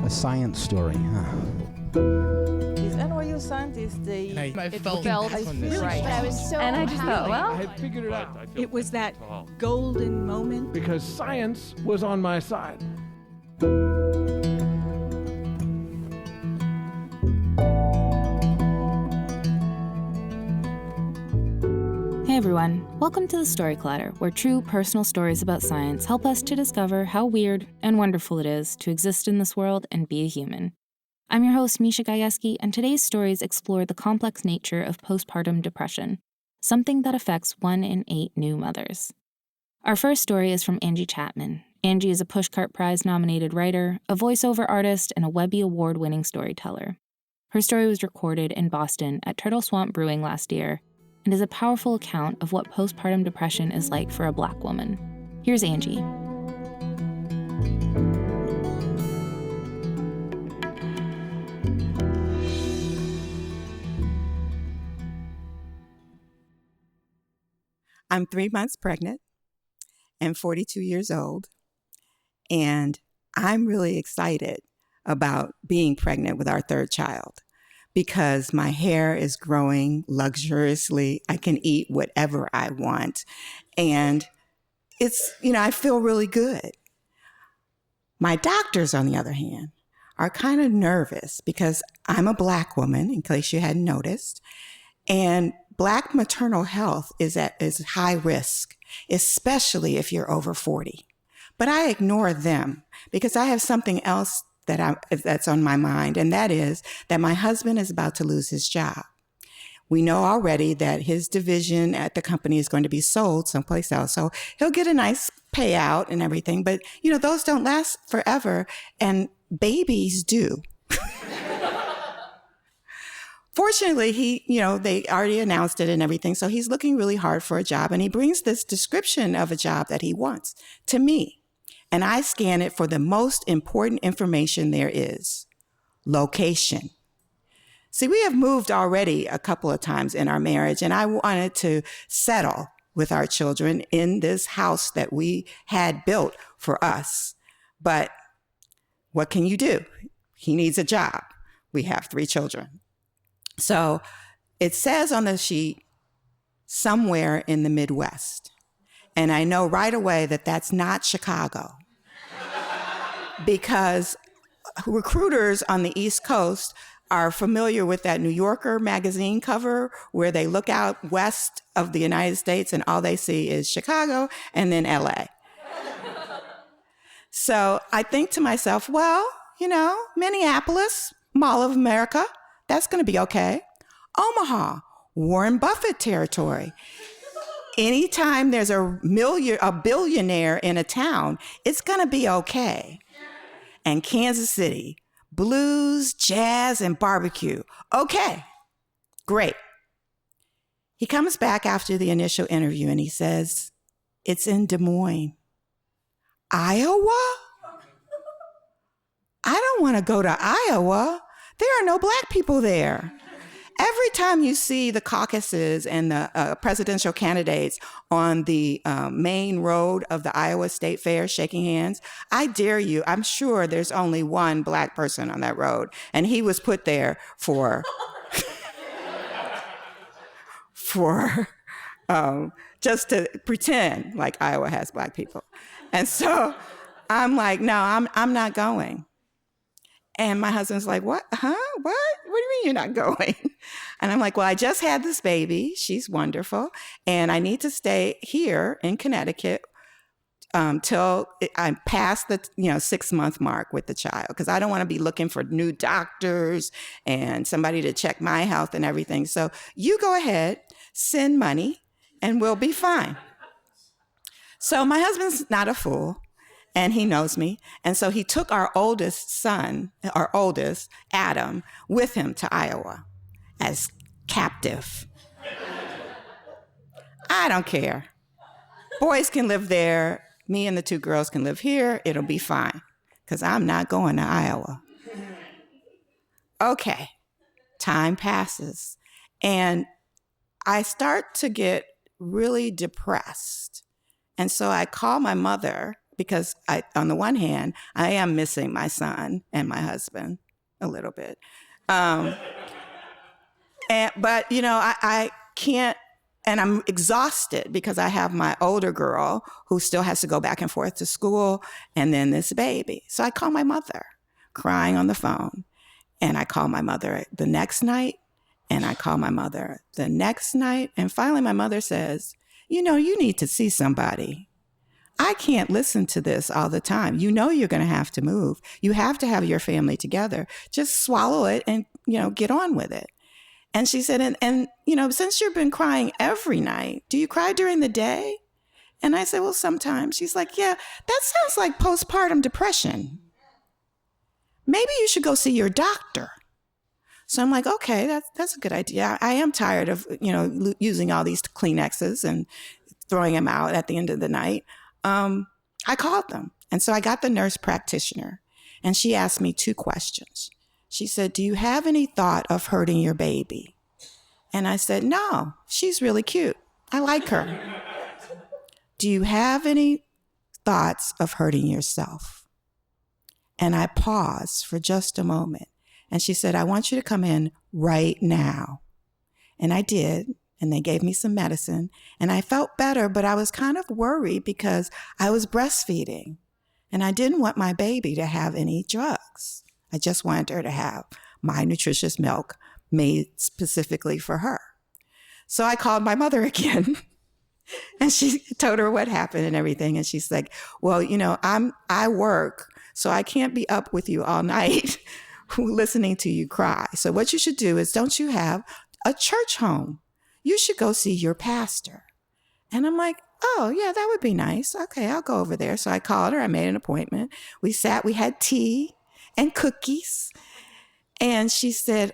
A science story, huh? These NYU scientists, I felt right. I was so And I just thought, well, I had figured it out. It was that golden moment. Because science was on my side. Hey everyone, welcome to the Story Clatter, where true personal stories about science help us to discover how weird and wonderful it is to exist in this world and be a human. I'm your host, Misha Gajewski, and today's stories explore the complex nature of postpartum depression, something that affects 1 in 8 new mothers. Our first story is from Angie Chatman. Angie is a Pushcart Prize nominated writer, a voiceover artist, and a WEBBY award-winning storyteller. Her story was recorded in Boston at Turtle Swamp Brewing last year, and is a powerful account of what postpartum depression is like for a Black woman. Here's Angie. I'm 3 months pregnant and 42 years old, and I'm really excited about being pregnant with our third child, because my hair is growing luxuriously. I can eat whatever I want. And it's, I feel really good. My doctors, on the other hand, are kind of nervous because I'm a Black woman, in case you hadn't noticed. And Black maternal health is high risk, especially if you're over 40. But I ignore them because I have something else that's on my mind, and that is that my husband is about to lose his job. We know already that his division at the company is going to be sold someplace else, so he'll get a nice payout and everything, but those don't last forever, and babies do. Fortunately, they already announced it and everything, so he's looking really hard for a job, and he brings this description of a job that he wants to me. And I scan it for the most important information there is: location. See, we have moved already a couple of times in our marriage, and I wanted to settle with our children in this house that we had built for us. But what can you do? He needs a job. We have 3 children. So it says on the sheet, somewhere in the Midwest. And I know right away that that's not Chicago, because recruiters on the East Coast are familiar with that New Yorker magazine cover where they look out west of the United States and all they see is Chicago and then LA. So I think to myself, well, Minneapolis, Mall of America, that's going to be okay. Omaha, Warren Buffett territory. Anytime there's a billionaire in a town, it's going to be okay. And Kansas City, blues, jazz, and barbecue. Okay, great. He comes back after the initial interview and he says, it's in Des Moines. Iowa? I don't want to go to Iowa. There are no Black people there. Every time you see the caucuses and the presidential candidates on the main road of the Iowa State Fair shaking hands, I dare you, I'm sure there's only one Black person on that road, and he was put there for just to pretend like Iowa has Black people. And so I'm like, no, I'm not going. And my husband's like, what? Huh? What? What do you mean you're not going? And I'm like, well, I just had this baby. She's wonderful. And I need to stay here in Connecticut till I'm past the 6-month mark with the child, because I don't want to be looking for new doctors and somebody to check my health and everything. So you go ahead, send money, and we'll be fine. So my husband's not a fool. And he knows me. And so he took our oldest son, Adam, with him to Iowa as captive. I don't care. Boys can live there. Me and the 2 girls can live here. It'll be fine, because I'm not going to Iowa. Okay, time passes. And I start to get really depressed. And so I call my mother, because on the one hand, I am missing my son and my husband a little bit. But, I can't, and I'm exhausted because I have my older girl who still has to go back and forth to school, and then this baby. So I call my mother, crying on the phone. And I call my mother the next night, and I call my mother the next night. And finally, my mother says, you need to see somebody. I can't listen to this all the time. You're going to have to move. You have to have your family together. Just swallow it and, get on with it. And she said, and since you've been crying every night, do you cry during the day? And I said, well, sometimes. She's like, yeah, that sounds like postpartum depression. Maybe you should go see your doctor. So I'm like, okay, that's a good idea. I am tired of, using all these Kleenexes and throwing them out at the end of the night. I called them. And so I got the nurse practitioner, and she asked me 2 questions. She said, do you have any thought of hurting your baby? And I said, no, she's really cute. I like her. Do you have any thoughts of hurting yourself? And I paused for just a moment. And she said, I want you to come in right now. And I did. And they gave me some medicine. And I felt better, but I was kind of worried because I was breastfeeding. And I didn't want my baby to have any drugs. I just wanted her to have my nutritious milk made specifically for her. So I called my mother again. And she told her what happened and everything. And she's like, well, I work, so I can't be up with you all night listening to you cry. So what you should do is, don't you have a church home? You should go see your pastor. And I'm like, oh, yeah, that would be nice. Okay, I'll go over there. So I called her. I made an appointment. We sat, we had tea and cookies. And she said,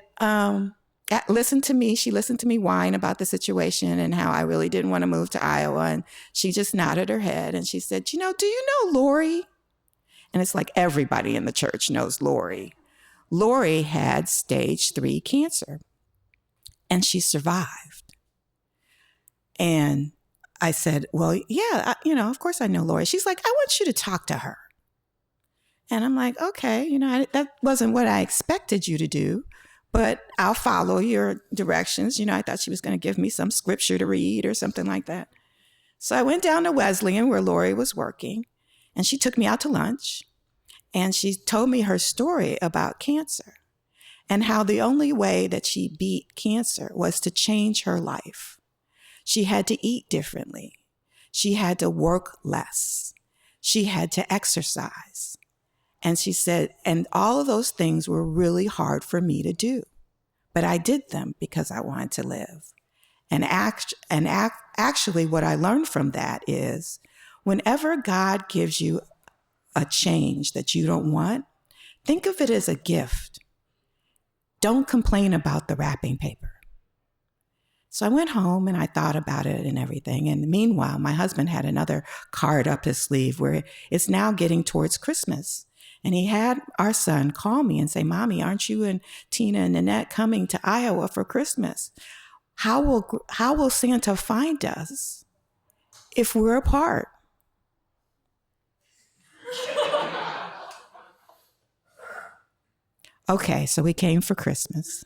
listen to me. She listened to me whine about the situation and how I really didn't want to move to Iowa. And she just nodded her head. And she said, do you know Lori? And it's like everybody in the church knows Lori. Lori had stage 3 cancer, and she survived. And I said, well, yeah, of course I know Lori. She's like, I want you to talk to her. And I'm like, okay, that wasn't what I expected you to do, but I'll follow your directions. I thought she was going to give me some scripture to read or something like that. So I went down to Wesleyan where Lori was working, and she took me out to lunch. And she told me her story about cancer and how the only way that she beat cancer was to change her life. She had to eat differently. She had to work less. She had to exercise. And she said, and all of those things were really hard for me to do, but I did them because I wanted to live. And actually what I learned from that is, whenever God gives you a change that you don't want, think of it as a gift. Don't complain about the wrapping paper. So I went home and I thought about it and everything. And meanwhile, my husband had another card up his sleeve where it's now getting towards Christmas. And he had our son call me and say, Mommy, aren't you and Tina and Nanette coming to Iowa for Christmas? How will Santa find us if we're apart? Okay, so we came for Christmas,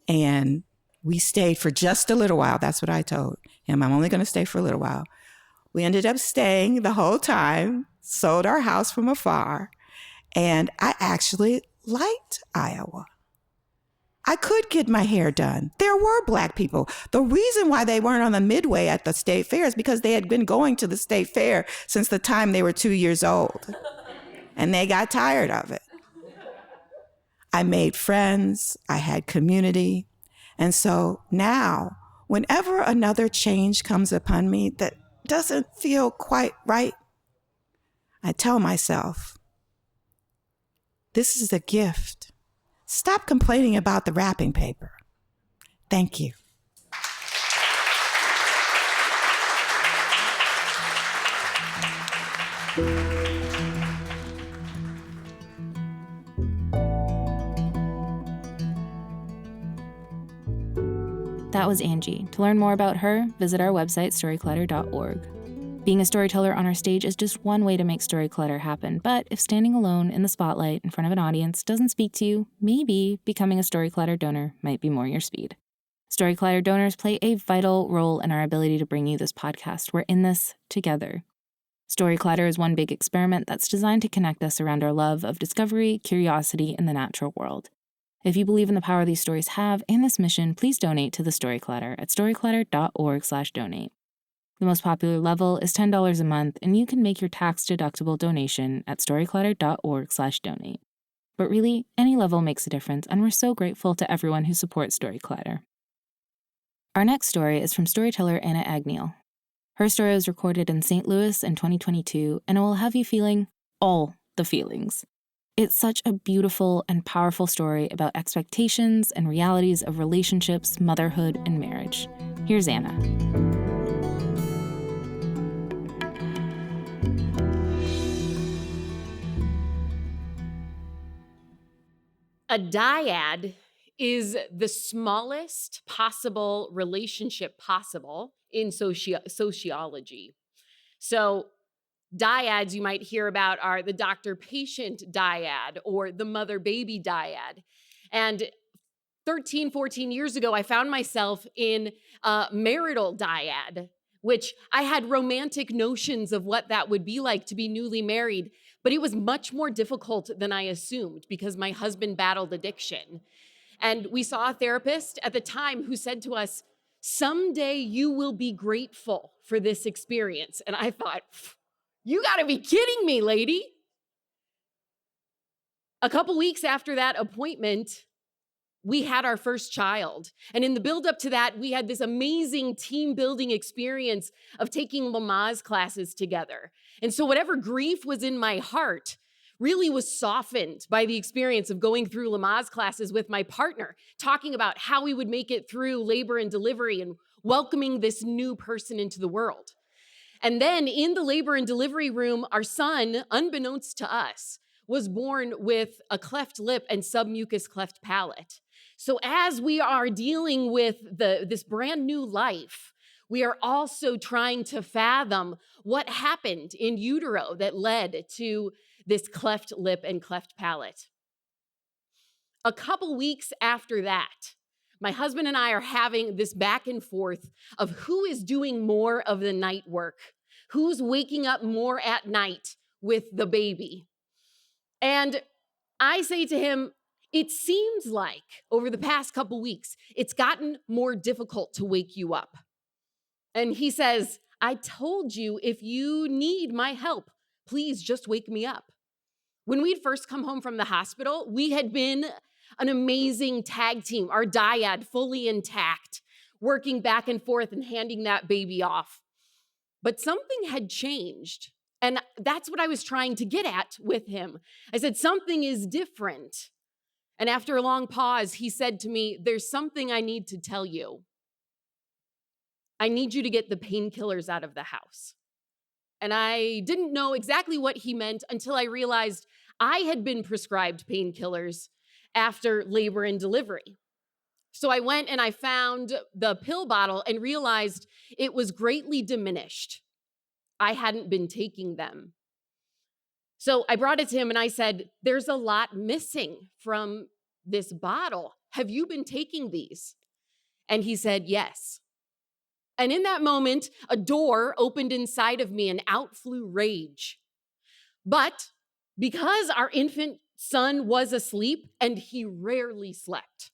and we stayed for just a little while. That's what I told him. I'm only going to stay for a little while. We ended up staying the whole time, sold our house from afar, and I actually liked Iowa. I could get my hair done. There were Black people. The reason why they weren't on the midway at the state fair is because they had been going to the state fair since the time they were 2 years old, and they got tired of it. I made friends, I had community. And so now, whenever another change comes upon me that doesn't feel quite right, I tell myself, this is a gift. Stop complaining about the wrapping paper. Thank you. That was Angie. To learn more about her, visit our website, storyclutter.org. Being a storyteller on our stage is just one way to make story clutter happen, but if standing alone in the spotlight in front of an audience doesn't speak to you, maybe becoming a story clutter donor might be more your speed. Story clutter donors play a vital role in our ability to bring you this podcast. We're in this together. Story clutter is one big experiment that's designed to connect us around our love of discovery, curiosity, and the natural world. If you believe in the power these stories have and this mission, please donate to the Story Clutter at storyclutter.org/donate. The most popular level is $10 a month, and you can make your tax-deductible donation at storyclutter.org/donate. But really, any level makes a difference, and we're so grateful to everyone who supports Story Clutter. Our next story is from storyteller Anna Agniel. Her story was recorded in St. Louis in 2022, and it will have you feeling all the feelings. It's such a beautiful and powerful story about expectations and realities of relationships, motherhood, and marriage. Here's Anna. A dyad is the smallest possible relationship possible in sociology. So dyads you might hear about are the doctor-patient dyad or the mother-baby dyad. And 13, 14 years ago, I found myself in a marital dyad, which I had romantic notions of what that would be like to be newly married, but it was much more difficult than I assumed because my husband battled addiction. And we saw a therapist at the time who said to us, "Someday you will be grateful for this experience." And I thought, you gotta be kidding me, lady. A couple weeks after that appointment, we had our first child. And in the build-up to that, we had this amazing team-building experience of taking Lamaze classes together. And so whatever grief was in my heart really was softened by the experience of going through Lamaze classes with my partner, talking about how we would make it through labor and delivery and welcoming this new person into the world. And then in the labor and delivery room, our son, unbeknownst to us, was born with a cleft lip and submucous cleft palate. So as we are dealing with this brand new life, we are also trying to fathom what happened in utero that led to this cleft lip and cleft palate. A couple weeks after that, my husband and I are having this back and forth of who is doing more of the night work, who's waking up more at night with the baby. And I say to him, it seems like over the past couple weeks, it's gotten more difficult to wake you up. And he says, I told you if you need my help, please just wake me up. When we'd first come home from the hospital, we had been an amazing tag team, our dyad fully intact, working back and forth and handing that baby off. But something had changed. And that's what I was trying to get at with him. I said, something is different. And after a long pause, he said to me, there's something I need to tell you. I need you to get the painkillers out of the house. And I didn't know exactly what he meant until I realized I had been prescribed painkillers after labor and delivery. So I went and I found the pill bottle and realized it was greatly diminished. I hadn't been taking them. So I brought it to him and I said, there's a lot missing from this bottle. Have you been taking these? And he said, yes. And in that moment, a door opened inside of me and out flew rage. But because our infant son was asleep, and he rarely slept,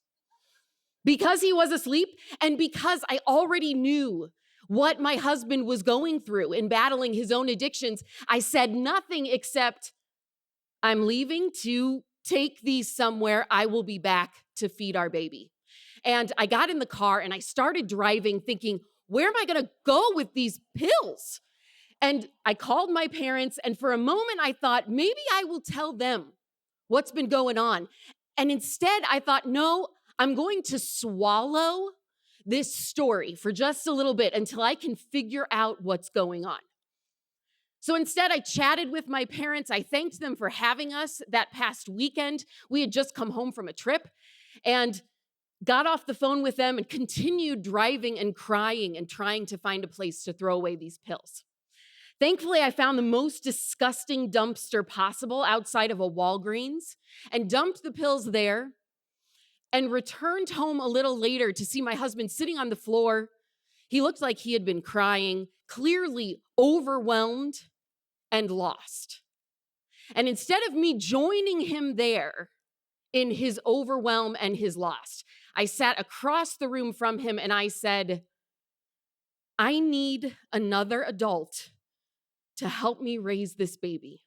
because he was asleep, and because I already knew what my husband was going through in battling his own addictions, I said nothing except, I'm leaving to take these somewhere. I will be back to feed our baby. And I got in the car and I started driving thinking, where am I going to go with these pills? And I called my parents, and for a moment I thought, maybe I will tell them what's been going on. And instead I thought, no, I'm going to swallow this story for just a little bit until I can figure out what's going on. So instead I chatted with my parents. I thanked them for having us that past weekend. We had just come home from a trip and got off the phone with them and continued driving and crying and trying to find a place to throw away these pills. Thankfully, I found the most disgusting dumpster possible outside of a Walgreens and dumped the pills there and returned home a little later to see my husband sitting on the floor. He looked like he had been crying, clearly overwhelmed and lost. And instead of me joining him there in his overwhelm and his loss, I sat across the room from him and I said, I need another adult to help me raise this baby.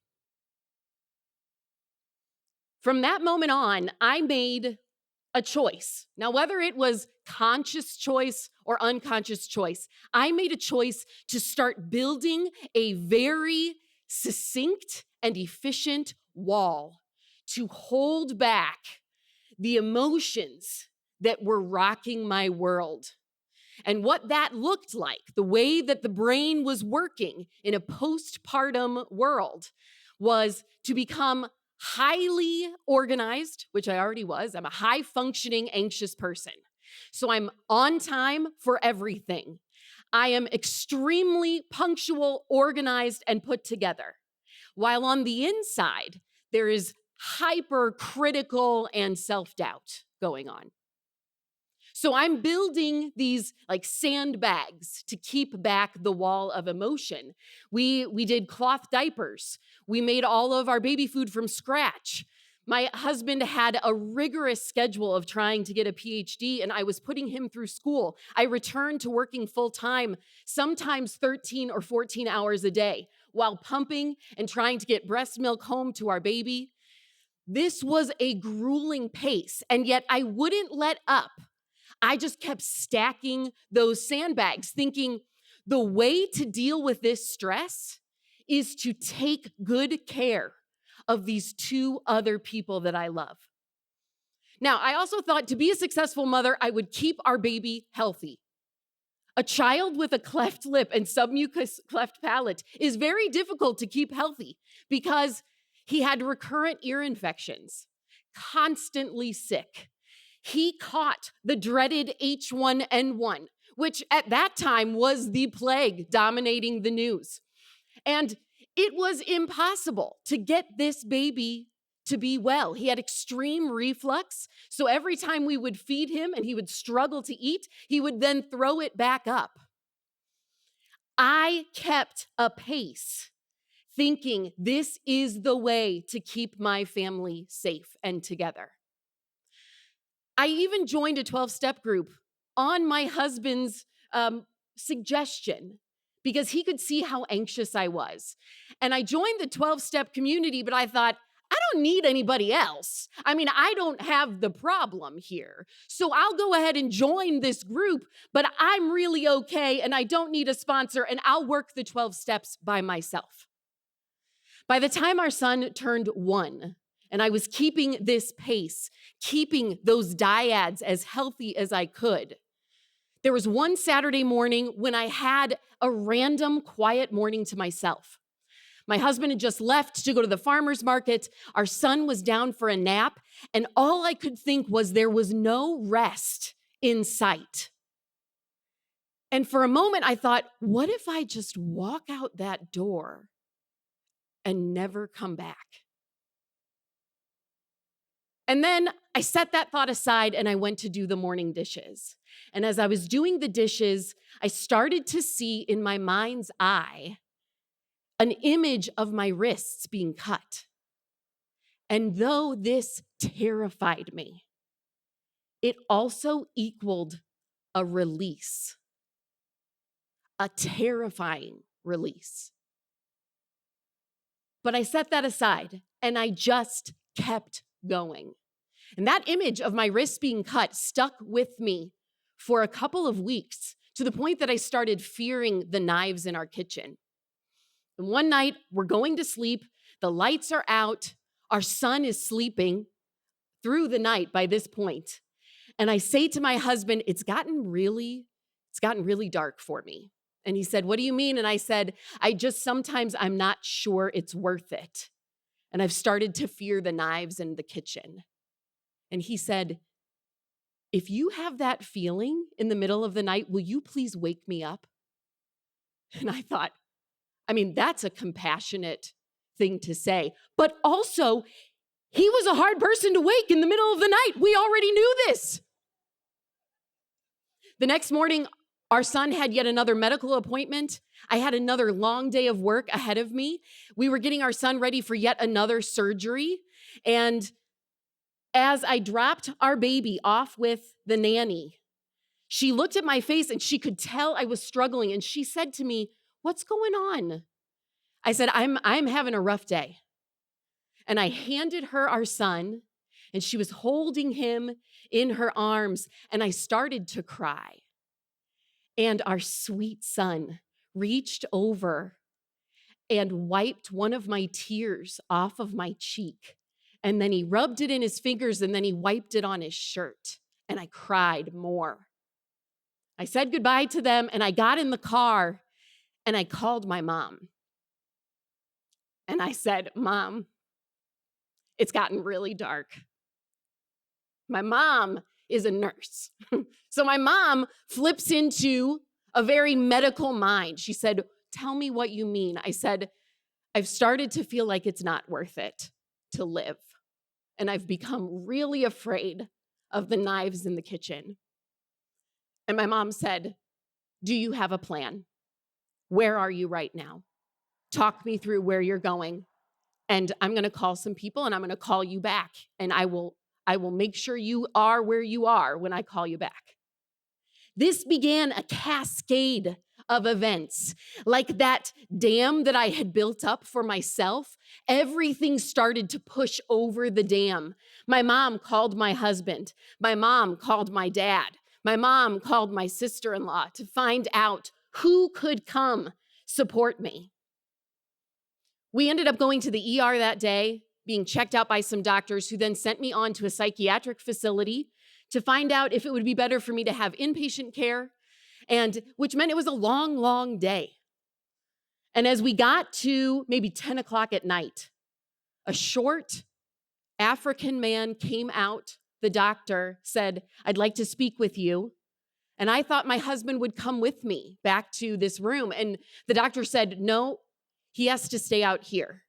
From that moment on, I made a choice. Now, whether it was conscious choice or unconscious choice, I made a choice to start building a very succinct and efficient wall to hold back the emotions that were rocking my world. And what that looked like, the way that the brain was working in a postpartum world, was to become highly organized, which I already was. I'm a high-functioning, anxious person. So I'm on time for everything. I am extremely punctual, organized, and put together. While on the inside, there is hypercritical and self-doubt going on. So I'm building these like sandbags to keep back the wall of emotion. We did cloth diapers. We made all of our baby food from scratch. My husband had a rigorous schedule of trying to get a PhD, and I was putting him through school. I returned to working full time, sometimes 13 or 14 hours a day, while pumping and trying to get breast milk home to our baby. This was a grueling pace, and yet I wouldn't let up. I just kept stacking those sandbags, thinking the way to deal with this stress is to take good care of these two other people that I love. Now, I also thought to be a successful mother, I would keep our baby healthy. A child with a cleft lip and submucous cleft palate is very difficult to keep healthy because he had recurrent ear infections, constantly sick. He caught the dreaded H1N1, which at that time was the plague dominating the news. And it was impossible to get this baby to be well. He had extreme reflux, so every time we would feed him and he would struggle to eat, he would then throw it back up. I kept a pace, thinking this is the way to keep my family safe and together. I even joined a 12-step group on my husband's suggestion because he could see how anxious I was. And I joined the 12-step community, but I thought, I don't need anybody else. I mean, I don't have the problem here. So I'll go ahead and join this group, but I'm really okay and I don't need a sponsor and I'll work the 12 steps by myself. By the time our son turned 1, and I was keeping this pace, keeping those dyads as healthy as I could, there was one Saturday morning when I had a random quiet morning to myself. My husband had just left to go to the farmer's market. Our son was down for a nap, and all I could think was there was no rest in sight. And for a moment, I thought, what if I just walk out that door and never come back? And then I set that thought aside and I went to do the morning dishes. And as I was doing the dishes, I started to see in my mind's eye an image of my wrists being cut. And though this terrified me, it also equaled a release, a terrifying release. But I set that aside and I just kept going. And that image of my wrist being cut stuck with me for a couple of weeks to the point that I started fearing the knives in our kitchen. And one night, we're going to sleep, the lights are out, our son is sleeping through the night by this point. And I say to my husband, it's gotten really dark for me. And he said, what do you mean? And I said, sometimes I'm not sure it's worth it. And I've started to fear the knives in the kitchen. And he said, if you have that feeling in the middle of the night, will you please wake me up? And I thought, I mean, that's a compassionate thing to say. But also, he was a hard person to wake in the middle of the night. We already knew this. The next morning, our son had yet another medical appointment. I had another long day of work ahead of me. We were getting our son ready for yet another surgery. And as I dropped our baby off with the nanny, she looked at my face and she could tell I was struggling. And she said to me, "What's going on?" I said, I'm having a rough day. And I handed her our son, and she was holding him in her arms, and I started to cry. And our sweet son reached over and wiped one of my tears off of my cheek. And then he rubbed it in his fingers, and then he wiped it on his shirt. And I cried more. I said goodbye to them, and I got in the car, and I called my mom. And I said, "Mom, it's gotten really dark." My mom is a nurse. So my mom flips into a very medical mind. She said, "Tell me what you mean." I said, "I've started to feel like it's not worth it to live. And I've become really afraid of the knives in the kitchen." And my mom said, "Do you have a plan? Where are you right now? Talk me through where you're going. And I'm going to call some people, and I'm going to call you back. And I will make sure you are where you are when I call you back." This began a cascade of events. Like that dam that I had built up for myself, everything started to push over the dam. My mom called my husband. My mom called my dad. My mom called my sister-in-law to find out who could come support me. We ended up going to the ER that day, being checked out by some doctors who then sent me on to a psychiatric facility to find out if it would be better for me to have inpatient care, and which meant it was a long, long day. And as we got to maybe 10 o'clock at night, a short African man came out. The doctor said, "I'd like to speak with you." And I thought my husband would come with me back to this room. And the doctor said, "No, he has to stay out here."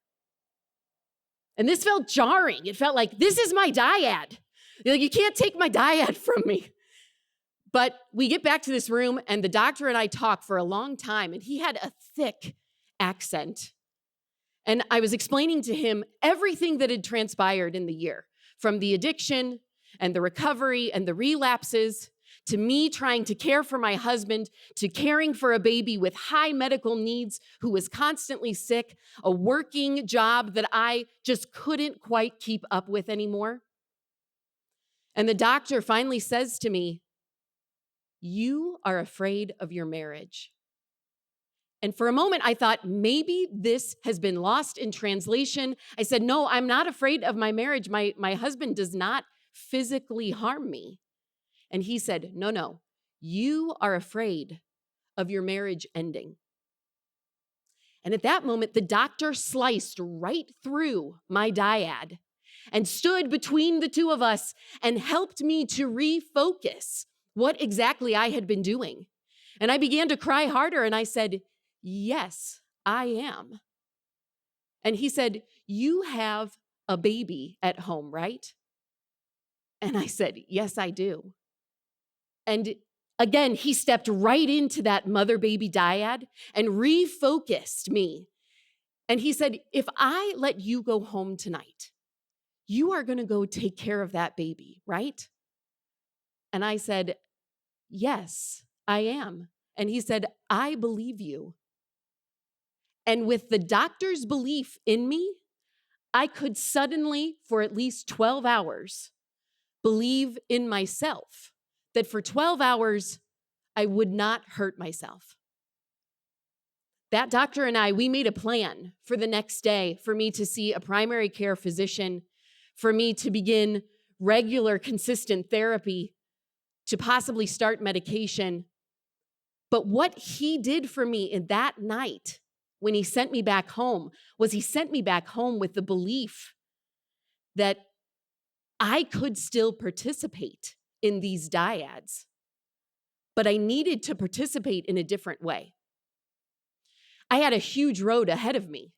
And this felt jarring. It felt like, this is my dyad. You can't take my dyad from me. But we get back to this room, and the doctor and I talk for a long time, and he had a thick accent. And I was explaining to him everything that had transpired in the year, from the addiction and the recovery and the relapses, to me trying to care for my husband, to caring for a baby with high medical needs who was constantly sick, a working job that I just couldn't quite keep up with anymore. And the doctor finally says to me, "You are afraid of your marriage." And for a moment, I thought maybe this has been lost in translation. I said, "No, I'm not afraid of my marriage. My husband does not physically harm me." And he said, No, you are afraid of your marriage ending." And at that moment, the doctor sliced right through my dyad and stood between the two of us and helped me to refocus what exactly I had been doing. And I began to cry harder, and I said, "Yes, I am." And he said, "You have a baby at home, right?" And I said, "Yes, I do." And again, he stepped right into that mother-baby dyad and refocused me. And he said, "If I let you go home tonight, you are going to go take care of that baby, right?" And I said, "Yes, I am." And he said, "I believe you." And with the doctor's belief in me, I could suddenly, for at least 12 hours, believe in myself that for 12 hours, I would not hurt myself. That doctor and I, we made a plan for the next day for me to see a primary care physician, for me to begin regular, consistent therapy, to possibly start medication. But what he did for me in that night when he sent me back home was he sent me back home with the belief that I could still participate in these dyads, but I needed to participate in a different way. I had a huge road ahead of me.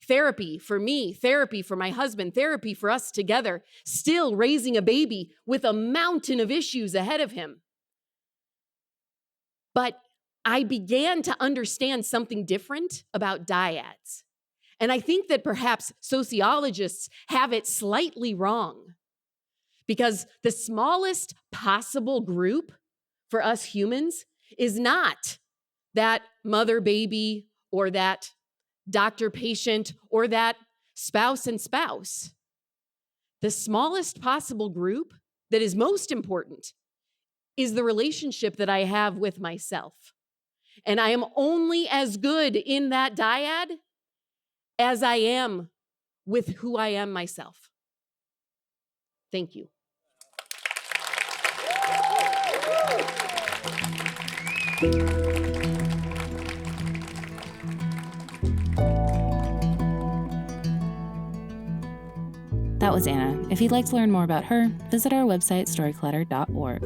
Therapy for me, therapy for my husband, therapy for us together, still raising a baby with a mountain of issues ahead of him. But I began to understand something different about dyads. And I think that perhaps sociologists have it slightly wrong, because the smallest possible group for us humans is not that mother-baby or that doctor-patient or that spouse and spouse. The smallest possible group that is most important is the relationship that I have with myself. And I am only as good in that dyad as I am with who I am myself. Thank you. That was Anna. If you'd like to learn more about her, visit our website, storyteller.org.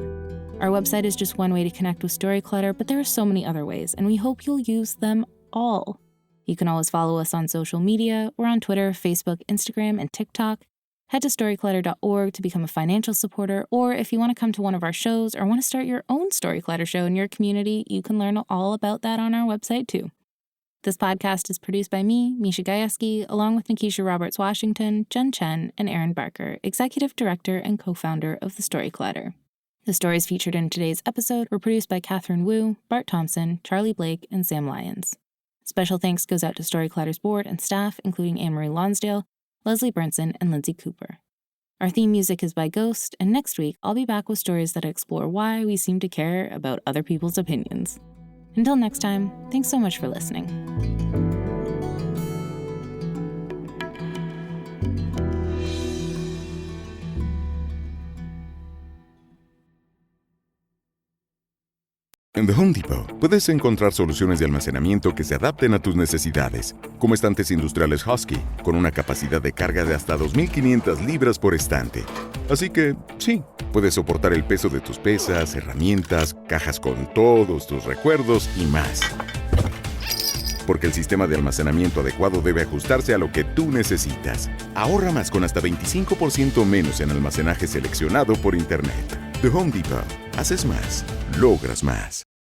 Our website is just one way to connect with Storyclutter, but there are so many other ways, and we hope you'll use them all. You can always follow us on social media. We're on Twitter, Facebook, Instagram, and TikTok. Head to storyclutter.org to become a financial supporter, or if you want to come to one of our shows or want to start your own Storyclutter show in your community, you can learn all about that on our website too. This podcast is produced by me, Misha Gajewski, along with Nikisha Roberts-Washington, Jen Chen, and Aaron Barker, Executive Director and co-founder of the Storyclutter. The stories featured in today's episode were produced by Catherine Wu, Bart Thompson, Charlie Blake, and Sam Lyons. Special thanks goes out to Storyclutter's board and staff, including Anne-Marie Lonsdale, Leslie Brinson, and Lindsay Cooper. Our theme music is by Ghost, and next week I'll be back with stories that explore why we seem to care about other people's opinions. Until next time, thanks so much for listening. En The Home Depot puedes encontrar soluciones de almacenamiento que se adapten a tus necesidades, como estantes industriales Husky, con una capacidad de carga de hasta 2,500 libras por estante. Así que, sí, puedes soportar el peso de tus pesas, herramientas, cajas con todos tus recuerdos y más. Porque el sistema de almacenamiento adecuado debe ajustarse a lo que tú necesitas. Ahorra más con hasta 25% menos en almacenaje seleccionado por Internet. The Home Depot. Haces más. Logras más.